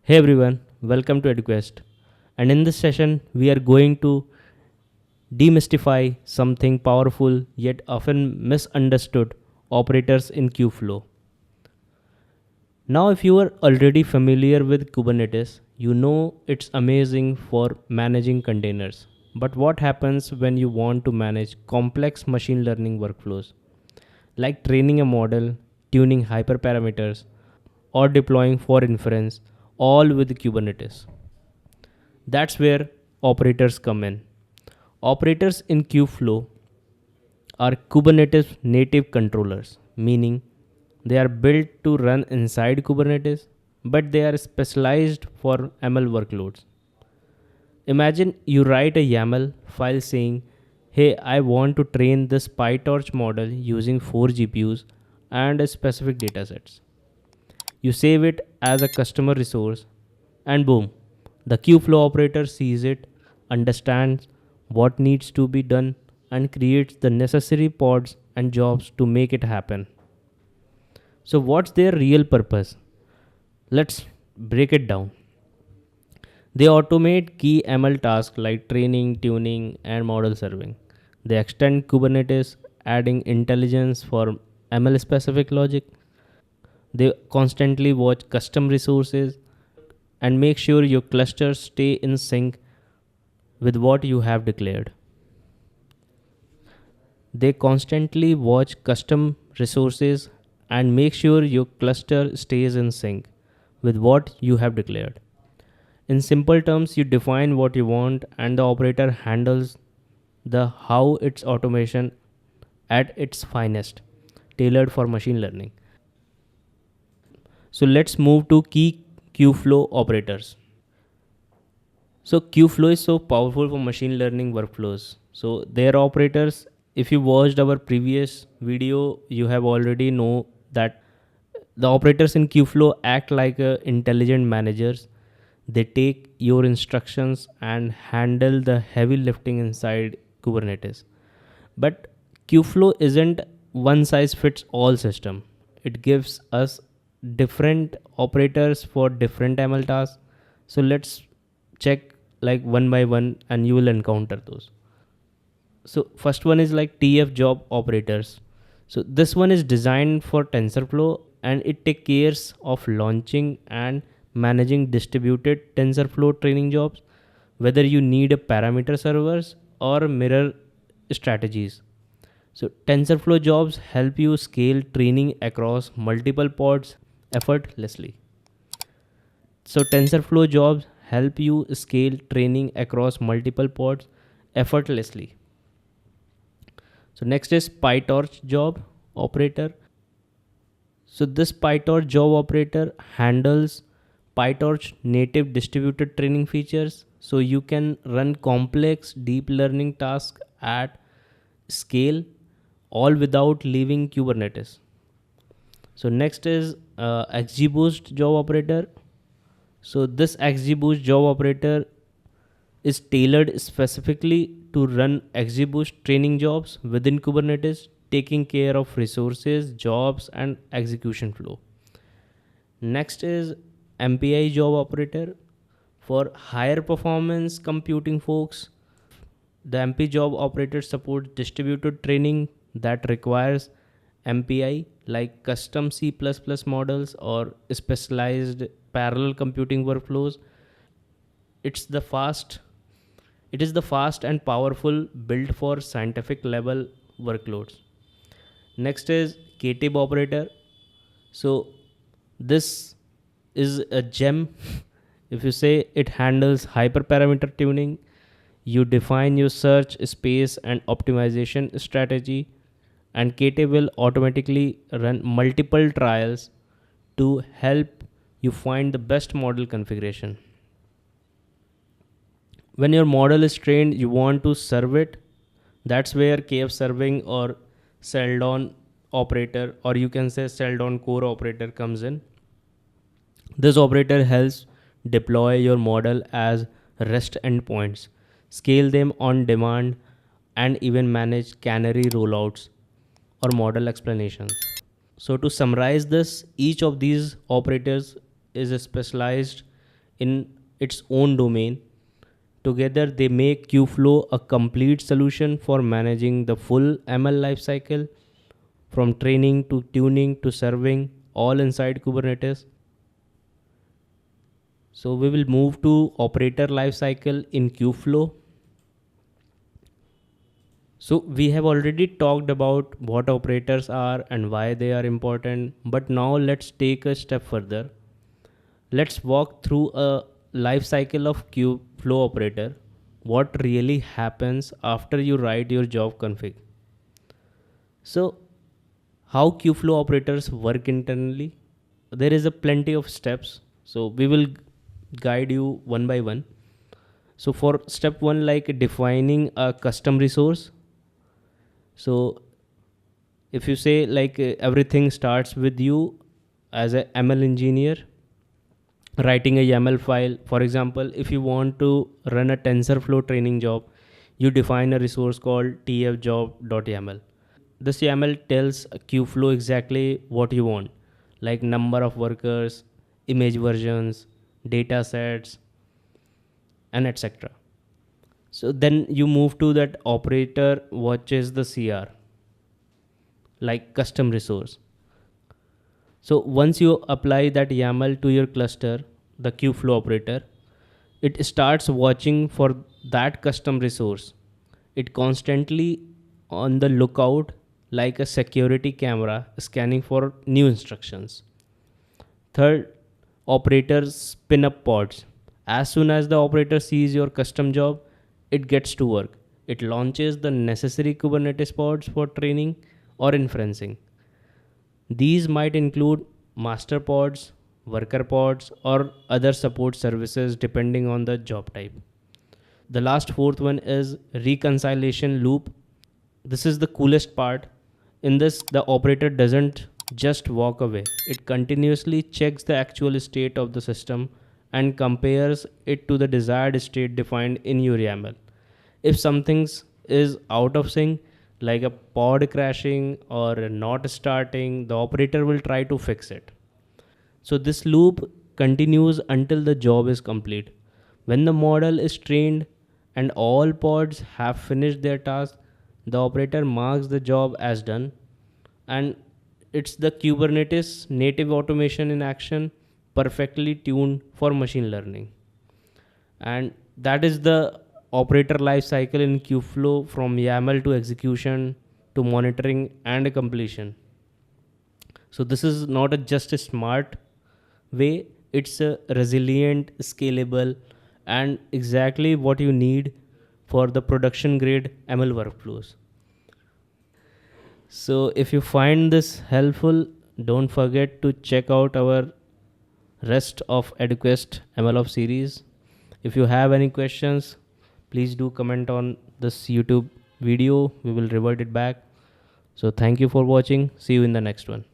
Hey everyone, welcome to edquest. And in this session, we are going to demystify something powerful yet often misunderstood operators in Kubeflow. Now, if you are already familiar with Kubernetes, you know it's amazing for managing containers. But what happens when you want to manage complex machine learning workflows, like training a model, tuning hyperparameters, or deploying for inference, all with Kubernetes? That's where operators come in. Operators in Kubeflow are Kubernetes native controllers, meaning they are built to run inside Kubernetes, but they are specialized for ML workloads. Imagine you write a YAML file saying, hey, I want to train this PyTorch model using 4 GPUs and a specific datasets. You save it as a customer resource, and boom, the Kubeflow operator sees it, understands what needs to be done, and creates the necessary pods and jobs to make it happen. So, what's their real purpose? Let's break it down. They automate key ML tasks like training, tuning, and model serving. They extend Kubernetes, adding intelligence for ML specific logic. They constantly watch custom resources and make sure your clusters stay in sync with what you have declared. They constantly watch custom resources and make sure your cluster stays in sync with what you have declared. In simple terms, you define what you want and the operator handles the how its automation at its finest, tailored for machine learning. So let's move to key Kubeflow operators. So Kubeflow is so powerful for machine learning workflows. So their operators, if you watched our previous video, you have already know that the operators in Kubeflow act like intelligent managers. They take your instructions and handle the heavy lifting inside Kubernetes. But Kubeflow isn't one size fits all system. It gives us different operators for different ML tasks. So let's check like one by one and you will encounter those. So first one is like TF job operators. So this one is designed for TensorFlow and it takes care of launching and managing distributed TensorFlow training jobs, whether you need a parameter servers or mirror strategies. So TensorFlow jobs help you scale training across multiple pods effortlessly. So TensorFlow jobs help you scale training across multiple pods effortlessly. So next is PyTorch job operator. So this PyTorch job operator handles PyTorch native distributed training features. So you can run complex deep learning tasks at scale all without leaving Kubernetes. So next is XGBoost job operator. So this XGBoost job operator is tailored specifically to run XGBoost training jobs within Kubernetes, taking care of resources, jobs, and execution flow. Next is MPI job operator. For higher performance computing folks, the MP job operator supports distributed training that requires MPI like custom C++ models or specialized parallel computing workflows. It's the fast it is the fast and powerful built for scientific level workloads. Next is KTIB operator. So this is a gem. If you say it handles hyperparameter tuning, you define your search space and optimization strategy, and KTIB will automatically run multiple trials to help you find the best model configuration. When your model is trained, you want to serve it. That's where KF serving or Seldon operator, or you can say Seldon core operator, comes in. This operator helps deploy your model as REST endpoints, scale them on demand, and even manage canary rollouts or model explanations. So to summarize this, each of these operators is specialized in its own domain. Together, they make Kubeflow a complete solution for managing the full ML lifecycle, from training to tuning to serving, all inside Kubernetes. So we will move to operator lifecycle in Kubeflow. So we have already talked about what operators are and why they are important, but now let's take a step further. Let's walk through a life cycle of Kubeflow operator. What really happens after you write your job config? So how Kubeflow operators work internally? There is a plenty of steps. So we will guide you one by one. So for step one, like defining a custom resource. So if you say like everything starts with you as a ML engineer writing a YAML file. For example, if you want to run a TensorFlow training job, you define a resource called tfjob.yaml. This YAML tells Kubeflow exactly what you want, like number of workers, image versions, data sets, and etc. So then you move to that operator, which is the CR, like custom resource. So once you apply that YAML to your cluster, the Kubeflow operator, it starts watching for that custom resource. It constantly on the lookout like a security camera scanning for new instructions. Third, operators spin up pods. As soon as the operator sees your custom job, it gets to work. It launches the necessary Kubernetes pods for training or inferencing. These might include master pods, worker pods, or other support services depending on the job type. The last fourth one is reconciliation loop. This is the coolest part. In this, the operator doesn't just walk away, it continuously checks the actual state of the system and compares it to the desired state defined in your YAML. If something is out of sync, like a pod crashing or not starting, the operator will try to fix it. So this loop continues until the job is complete. When the model is trained and all pods have finished their task, the operator marks the job as done, and it's the Kubernetes native automation in action, perfectly tuned for machine learning. And that is the operator lifecycle in Kubeflow, from YAML to execution to monitoring and completion. So this is not just a smart way, it's a resilient, scalable, and exactly what you need for the production grade ML workflows. So if you find this helpful, don't forget to check out our rest of edquest MLOps series. If you have any questions, please do comment on this YouTube video. We will revert it back. So thank you for watching. See you in the next one.